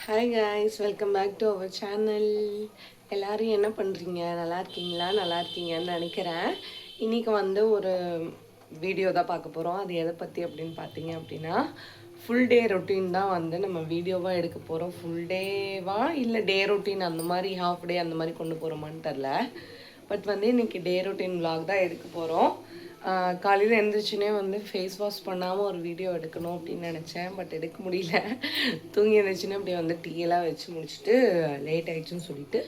Hi guys, welcome back to our channel. எல்லோரும் என்ன பண்ணுறீங்க? நல்லா இருக்கீங்களா? நல்லா இருக்கீங்கன்னு நினைக்கிறேன். இன்றைக்கி வந்து ஒரு வீடியோ தான் பார்க்க போகிறோம். அது எதை பற்றி அப்படின்னு பார்த்தீங்க அப்படின்னா, ஃபுல் டே ரொட்டீன் தான் வந்து நம்ம வீடியோவாக எடுக்க போகிறோம். ஃபுல் டேவா இல்லை டே ரொட்டீன் அந்த மாதிரி ஹாஃப் டே அந்த மாதிரி கொண்டு போகிறோமான்னு தெரில. பட் வந்து இன்றைக்கி டே ரொட்டீன் விலாக் தான் எடுக்க போகிறோம். காலையில் எழுந்திரிச்சுனே வந்து ஃபேஸ் வாஷ் பண்ணாமல் ஒரு வீடியோ எடுக்கணும் அப்படின்னு நினச்சேன். பட் எடுக்க முடியல. தூங்கி எழுந்திரிச்சுன்னா அப்படியே வந்து டீயெல்லாம் வச்சு முடிச்சுட்டு லேட் ஆகிடுச்சுன்னு சொல்லிட்டு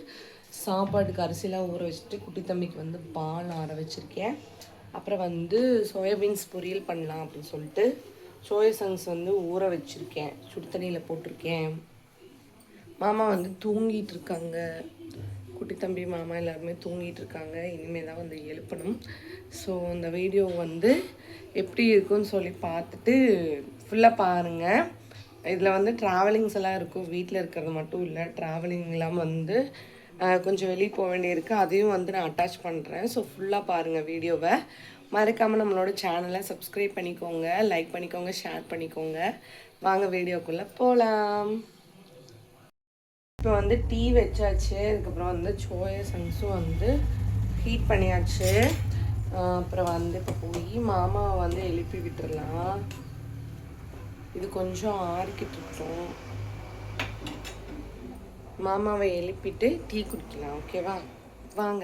சாப்பாட்டுக்கு அரிசிலாம் ஊற வச்சுட்டு குட்டி தம்பிக்கு வந்து பால் ஆற வச்சுருக்கேன். அப்புறம் வந்து சோயாபீன்ஸ் பொரியல் பண்ணலாம் அப்படின்னு சொல்லிட்டு சோயா சங்ஸ் வந்து ஊற வச்சுருக்கேன். சுடு தண்ணியில் போட்டிருக்கேன். மாமா வந்து தூங்கிட்டு இருக்காங்க. குட்டி தம்பி மாமா எல்லாருமே தூங்கிட்டு இருக்காங்க. இனிமேல் தான் வந்து எழுப்பணும். ஸோ அந்த வீடியோ வந்து எப்படி இருக்குன்னு சொல்லி பார்த்துட்டு ஃபுல்லாக பாருங்கள். இதில் வந்து ட்ராவலிங்ஸ் எல்லாம் இருக்கும். வீட்டில் இருக்கிறது மட்டும் இல்லை, ட்ராவலிங்லாம் வந்து கொஞ்சம் வெளியே போக வேண்டியிருக்கு. அதையும் வந்து நான் அட்டாச் பண்ணுறேன். ஸோ ஃபுல்லாக பாருங்கள் வீடியோவை. மறக்காமல் நம்மளோட சேனலை சப்ஸ்கிரைப் பண்ணிக்கோங்க, லைக் பண்ணிக்கோங்க, ஷேர் பண்ணிக்கோங்க. வாங்க வீடியோக்குள்ளே போகலாம். இப்போ வந்து டீ வச்சாச்சு. அதுக்கப்புறம் வந்து சோயா சங்ஸும் வந்து ஹீட் பண்ணியாச்சு. அப்புறம் வந்து இப்போ போய் மாமாவை வந்து எழுப்பி விட்டுடலாம். இது கொஞ்சம் ஆறிக்கிட்டு இருக்கோம். மாமாவை எழுப்பிட்டு டீ குடிக்கலாம். ஓகேவா? வாங்க.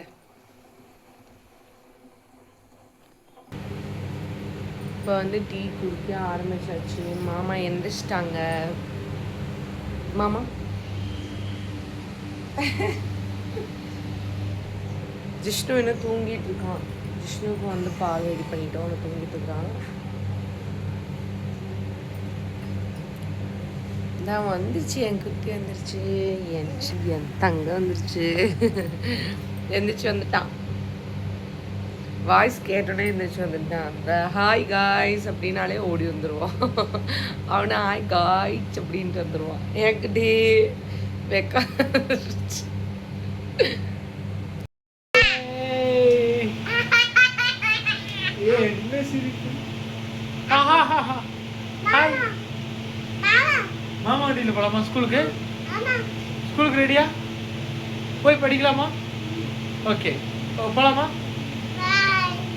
இப்போ வந்து டீ குடிக்க ஆரம்பிச்சாச்சு. மாமா எந்திரிச்சிட்டாங்க. மாமா ஜிஷ்ணு என்ன தூங்கிட்டு இருக்கான். ஜிஷ்ணுக்கு வந்து பால் ரெடி பண்ணிட்டோம். அவனை தூங்கிட்டு இருக்கான். நான் வந்துச்சு, என் குட்டி வந்துருச்சு, என் தங்க வந்துருச்சு. எந்திரிச்சு வந்துட்டான். வாய்ஸ் கேட்டோன்னே எந்திரிச்சு வந்துட்டான். அந்த ஹாய் காய்ஸ் அப்படின்னாலே ஓடி வந்துடுவான். அவனை ஹாய் காய்ஸ் அப்படின்ட்டு வந்துடுவான். எனக்கு டே வெக்க மாமா வண்டியில் போகலாமா? ஸ்கூலுக்கு ரெடியா? போய் படிக்கலாமா? ஓகே, போகலாமா?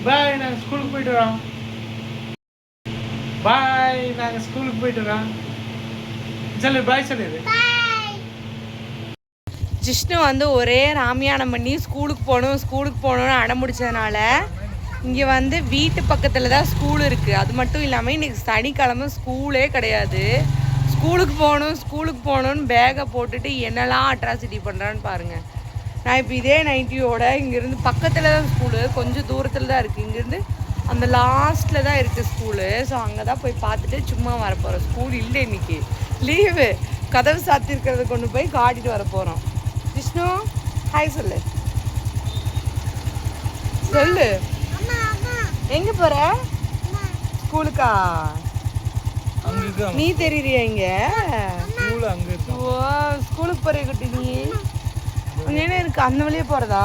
பாய், நாங்கள் ஸ்கூலுக்கு போயிட்டு வரோம். பாய், நாங்கள் ஸ்கூலுக்கு போயிட்டு வரோம். சொல்லு பாய், சொல்லிடு. ஜிஷ்ணு வந்து ஒரே ராமியானம் பண்ணி ஸ்கூலுக்கு போகணும்னு அடம்பிடிச்சதுனால இங்கே வந்து வீட்டு பக்கத்தில் தான் ஸ்கூல் இருக்குது. அது மட்டும் இல்லாமல் இன்றைக்கி சனிக்கிழமை ஸ்கூலே கிடையாது. ஸ்கூலுக்கு போகணுன்னு பேகை போட்டுட்டு என்னெல்லாம் அட்ராசிட்டி பண்ணுறான்னு பாருங்கள். நான் இப்போ இதே நைட்டியோட இங்கேருந்து பக்கத்தில் தான் ஸ்கூலு, கொஞ்சம் தூரத்தில் தான் இருக்குது. இங்கேருந்து அந்த லாஸ்ட்டில் தான் இருக்குது ஸ்கூலு. ஸோ அங்கே தான் போய் பார்த்துட்டு சும்மா வரப்போகிறோம். ஸ்கூல் இல்லை இன்றைக்கி, லீவு. கதவு சாத்திருக்கிறத கொண்டு போய் காட்டிட்டு வர போகிறோம். விஷ்ணு ஹாய் சொல்லு. சொல்லு, எங்கே போகிற? ஸ்கூலுக்கா? நீ தெரியறியா இங்க? ஓ, ஸ்கூலுக்கு போறிய குட்டி நீ? என்ன இருக்கு அந்த வழியே போறதா?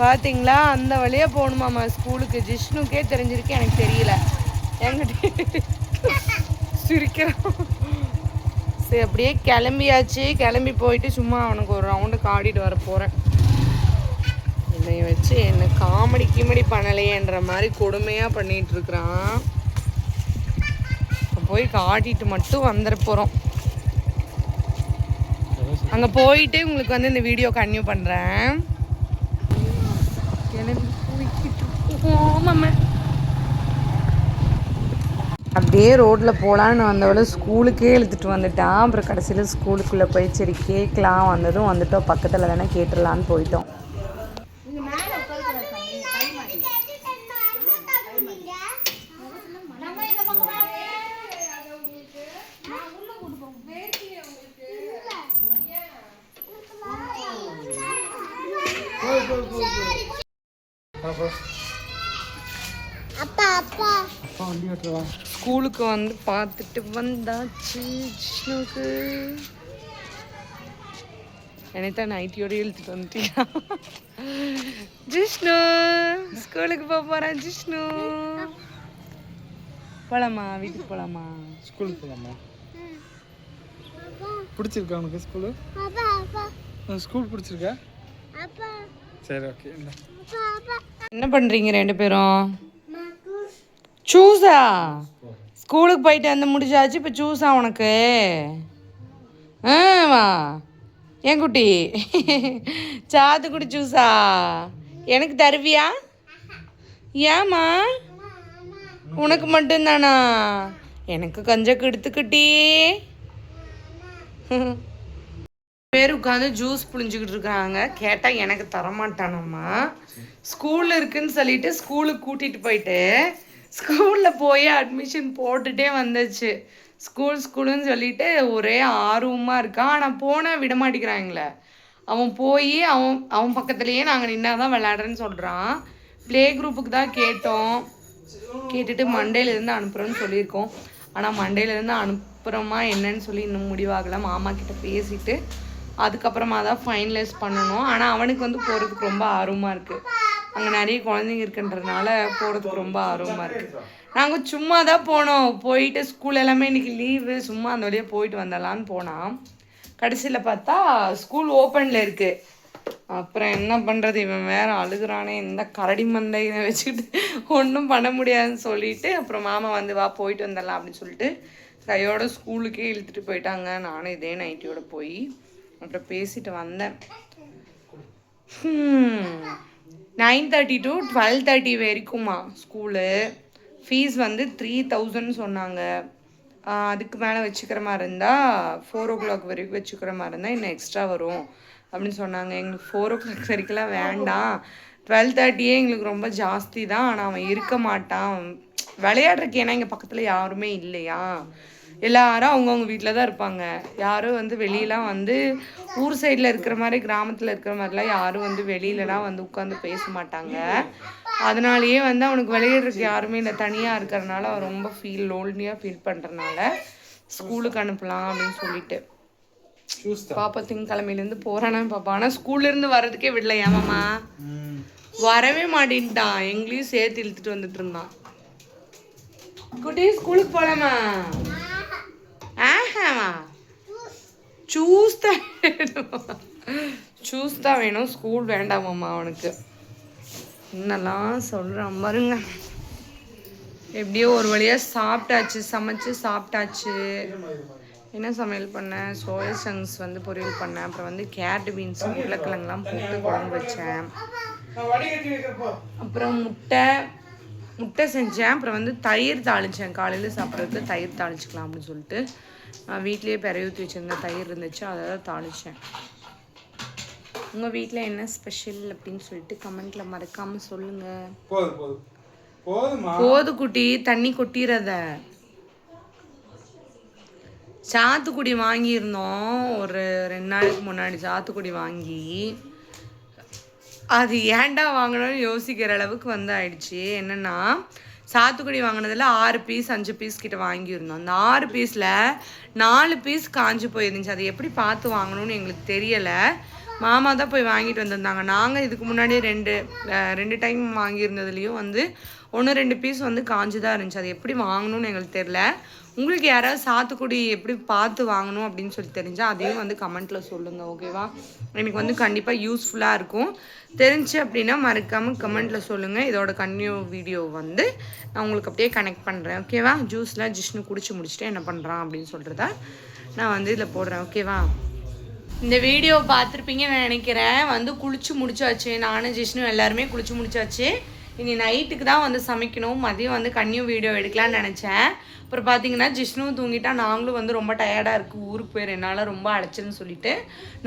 பாத்தீங்களா, அந்த வழியா போகணுமாமா ஸ்கூலுக்கு. ஜிஷ்ணுக்கே தெரிஞ்சிருக்கு, எனக்கு தெரியல. என்கிட்ட சிரிக்கிறோம். சரி, அப்படியே கிளம்பியாச்சு. கிளம்பி போயிட்டு சும்மா அவனுக்கு ஒரு ரவுண்டு காட்டிட்டு வர போறேன். என்னை வச்சு என்ன காமெடி பண்ணலையேன்ற மாதிரி கொடுமையாக பண்ணிட்டு இருக்கிறான். போய் காட்டிட்டு மட்டும் வந்துட போகிறோம். அங்கே போயிட்டு உங்களுக்கு வந்து இந்த வீடியோ கன்டினியூ பண்ணுறேன். அப்படியே ரோட்டில் போகலான்னு வந்தவளை ஸ்கூலுக்கே இழுத்துட்டு வந்துட்டான். அப்புறம் கடைசியில் ஸ்கூலுக்குள்ளே போய் சரி கேட்கலாம் வந்துட்டோம். பக்கத்தில் தானே கேட்டுடலான்னு போயிட்டோம். ஸ்கூலுக்கு வந்து பார்த்துட்டு வந்தாச்சு. ஜிஷ்ணுக்கு என்னத்தான் நைட்டியோட இழுத்துட்டு வந்துட்டியா? ஜிஷ்ணு ஸ்கூலுக்கு போகிறேன். ஜிஷ்ணு போகலாமா? வீட்டுக்கு போகலாமா? ஸ்கூலுக்கு போகலாமா? பிடிச்சிருக்கா உனக்கு ஸ்கூலு? ஸ்கூல் பிடிச்சிருக்கா? சரி ஓகே. என்ன பண்ணுறீங்க ரெண்டு பேரும்? சூஸா? ஸ்கூலுக்கு போயிட்டு வந்து முடிச்சாச்சு, இப்போ சூஸா உனக்கு? வா ஏன் குட்டி, சாத்துக்குடி ஜூஸா எனக்கு தருவியா? ஏம்மா உனக்கு மட்டும்தானா? எனக்கு கொஞ்சம் எடுத்துக்கிட்டி. பேர் உட்காந்து ஜூஸ் புழிஞ்சிக்கிட்டு இருக்காங்க. கேட்டால் எனக்கு தரமாட்டானம்மா. ஸ்கூலில் இருக்குன்னு சொல்லிட்டு ஸ்கூலுக்கு கூட்டிகிட்டு போயிட்டு ஸ்கூலில் போய் அட்மிஷன் போட்டுகிட்டே வந்துச்சு. ஸ்கூலுன்னு சொல்லிட்டு ஒரே ஆர்வமாக இருக்கான். ஆனால் போனால் விட மாட்டேங்கிறாங்களே. அவன் போய் அவன் பக்கத்துலேயே நாங்கள் நின்னா தான் விளையாடுறேன்னு சொல்கிறான். ப்ளே குரூப்புக்கு தான் கேட்டுட்டு மண்டேலேருந்து அனுப்புகிறோன்னு சொல்லியிருக்கோம். ஆனால் மண்டேலேருந்து அனுப்புகிறோமா என்னன்னு சொல்லி இன்னும் முடிவாகலை. மாமா கிட்ட பேசிட்டு அதுக்கப்புறமா தான் ஃபைனலைஸ் பண்ணணும். ஆனால் அவனுக்கு வந்து போகிறதுக்கு ரொம்ப ஆர்வமாக இருக்குது. அங்கே நிறைய குழந்தைங்க இருக்குன்றதுனால போகிறதுக்கு ரொம்ப ஆர்வமாக இருக்குது. நாங்கள் சும்மா தான் போனோம். போயிட்டு ஸ்கூல் எல்லாமே இன்றைக்கி லீவு, சும்மா அந்த வழியாக போயிட்டு வந்துடலான்னு போனான். கடைசியில் பார்த்தா ஸ்கூல் ஓப்பனில் இருக்குது. அப்புறம் என்ன பண்ணுறது, இவன் வேறு அழுகுறானே, இந்த கரடி மந்தையை வச்சுக்கிட்டு ஒன்றும் பண்ண முடியாதுன்னு சொல்லிட்டு அப்புறம் மாமா வந்து வா போயிட்டு வந்துடலாம் அப்படின்னு சொல்லிட்டு கையோட ஸ்கூலுக்கே இழுத்துட்டு போயிட்டாங்க. நானும் இதே நைட்டியோட போய் அப்புறம் பேசிட்டு வந்தேன். 9:30 to 12:30 வரைக்குமா ஸ்கூலு. ஃபீஸ் வந்து 3,000 சொன்னாங்க. அதுக்கு மேலே வச்சுக்கிற மாதிரி இருந்தால் 4 o'clock வரைக்கும் வச்சுக்கிற மாதிரி இருந்தால் இன்னும் எக்ஸ்ட்ரா வரும் அப்படின்னு சொன்னாங்க. எங்களுக்கு 4 o'clock வரைக்கும்லாம் வேண்டாம், 12:30 எங்களுக்கு ரொம்ப ஜாஸ்தி தான். ஆனால் அவன் இருக்க மாட்டான் விளையாடுறதுக்கு. ஏன்னா இங்கே பக்கத்தில் யாருமே இல்லையா, எல்லாரும் அவங்கவுங்க வீட்டில் தான் இருப்பாங்க. யாரும் வந்து வெளியெலாம் வந்து ஊர் சைடில் இருக்கிற மாதிரி கிராமத்தில் இருக்கிற மாதிரிலாம் யாரும் வந்து வெளியிலலாம் வந்து உட்காந்து பேச மாட்டாங்க. அதனாலேயே வந்து அவனுக்கு விளையாடுறதுக்கு யாருமே இல்லை. தனியாக இருக்கிறதுனால அவன் ரொம்ப லோன்லியாக ஃபீல் பண்ணுறதுனால ஸ்கூலுக்கு அனுப்பலாம் அப்படின்னு சொல்லிட்டு பாப்பா திங்கக்கிழமையிலேருந்து போகிறானா பாப்பா. ஆனால் ஸ்கூல்லேருந்து வர்றதுக்கே விடல. ஏமாம்மா வரவே மாட்டேன்ட்டான். எங்களையும் சேர்த்து இழுத்துட்டு வந்துட்டு இருந்தான். குட்டி ஸ்கூலுக்கு போகலாமா? ஆஹாமா சூஸ் தான் வேணும், ஸ்கூல் வேண்டாமாம்மா அவனுக்கு. என்னெல்லாம் சொல்கிறான் பாருங்க. எப்படியோ ஒரு வழியாக சாப்பிட்டாச்சு, சமைச்சு சாப்பிட்டாச்சு. என்ன சமையல் பண்ணேன்? சோயா சங்க்ஸ் வந்து பொரியல் பண்ணேன். அப்புறம் வந்து கேரட் பீன்ஸ் உருளைக்கிழங்குலாம் போட்டு குழம்பு வச்சேன். அப்புறம் முட்டை செஞ்சேன். அப்புறம் வந்து தயிர் தாளித்தேன். காலையில் சாப்பிட்றதுக்கு தயிர் தாளிச்சிக்கலாம் அப்படின்னு சொல்லிட்டு நான் வீட்லேயே பெரிய ஊற்றி வச்சுருந்தேன். தயிர் இருந்துச்சு, அதை தான் தாளித்தேன். உங்கள் வீட்டில் என்ன ஸ்பெஷல் அப்படின்னு சொல்லிட்டு கமெண்ட்டில் மறக்காமல் சொல்லுங்கள். போது குட்டி, தண்ணி கொட்டிடுறத. சாத்துக்குடி வாங்கியிருந்தோம் ஒரு 2 நாளைக்கு முன்னாடி. சாத்துக்குடி வாங்கி அது ஏன்டா வாங்கணும்னு யோசிக்கிற அளவுக்கு வந்து ஆயிடுச்சு. என்னென்னா சாத்துக்குடி வாங்கினதில் 6 பீஸ் 5 பீஸ் கிட்ட வாங்கியிருந்தோம். அந்த 6 பீஸில் 4 பீஸ் காஞ்சி போயிருந்துச்சு. அது எப்படி பார்த்து வாங்கணும்னு எங்களுக்கு தெரியலை. மாமா தான் போய் வாங்கிட்டு வந்திருந்தாங்க. நாங்கள் இதுக்கு முன்னாடி ரெண்டு டைம் வாங்கியிருந்ததுலேயும் வந்து 1-2 பீஸ் வந்து காஞ்சி தான் இருந்துச்சு. அது எப்படி வாங்கணும்னு எங்களுக்கு தெரில. உங்களுக்கு யாராவது சாத்துக்குடி எப்படி பார்த்து வாங்கணும் அப்படின்னு சொல்லி தெரிஞ்சால் அதையும் வந்து கமெண்ட்டில் சொல்லுங்கள். ஓகேவா? எனக்கு வந்து கண்டிப்பாக யூஸ்ஃபுல்லாக இருக்கும். தெரிஞ்சு அப்படின்னா மறக்காமல் கமெண்ட்டில் சொல்லுங்கள். இதோட கன்டினியூ வீடியோ வந்து நான் உங்களுக்கு அப்படியே கனெக்ட் பண்ணுறேன். ஓகேவா? ஜூஸ்லாம் ஜிஷ்ணு குடிச்சு முடிச்சுட்டு என்ன பண்ணுறான் அப்படின்னு சொல்கிறத நான் வந்து இதில் போடுறேன். ஓகேவா? இந்த வீடியோ பார்த்துருப்பீங்கன்னு நினைக்கிறேன். வந்து குளிச்சு முடிச்சாச்சு. நானும் ஜிஷ்ணு எல்லாருமே குளிச்சு முடிச்சாச்சு. இனி நைட்டுக்கு தான் வந்து சமைக்கணும். மதியம் வந்து கன்னியூ வீடியோ எடுக்கலான்னு நினச்சேன். அப்புறம் பார்த்தீங்கன்னா ஜிஷ்ணுவும் தூங்கிட்டா. நாங்களும் வந்து ரொம்ப டயர்டாக இருக்குது, ஊருக்கு போயிரு என்னால் ரொம்ப அழைச்சின்னு சொல்லிட்டு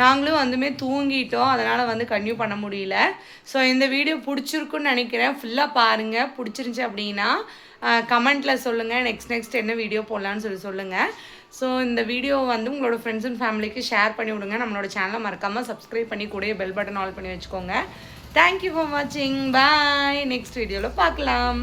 நாங்களும் வந்துமே தூங்கிட்டோம். அதனால் வந்து கன்னியூ பண்ண முடியல. ஸோ இந்த வீடியோ பிடிச்சிருக்குன்னு நினைக்கிறேன். ஃபுல்லாக பாருங்கள். பிடிச்சிருந்துச்சி அப்படின்னா கமெண்ட்டில் சொல்லுங்கள். நெக்ஸ்ட் என்ன வீடியோ போடலான்னு சொல்லுங்கள். ஸோ இந்த வீடியோ வந்து உங்களோட ஃப்ரெண்ட்ஸ் அண்ட் ஃபேமிலிக்கு ஷேர் பண்ணி விடுங்க. நம்மளோட சேனலை மறக்காமல் சப்ஸ்கிரைப் பண்ணி கூட பெல் பட்டன் ஆல் பண்ணி வச்சுக்கோங்க. தேங்க்யூ ஃபார் வாட்சிங். பாய். நெக்ஸ்ட் வீடியோவில் பார்க்கலாம்.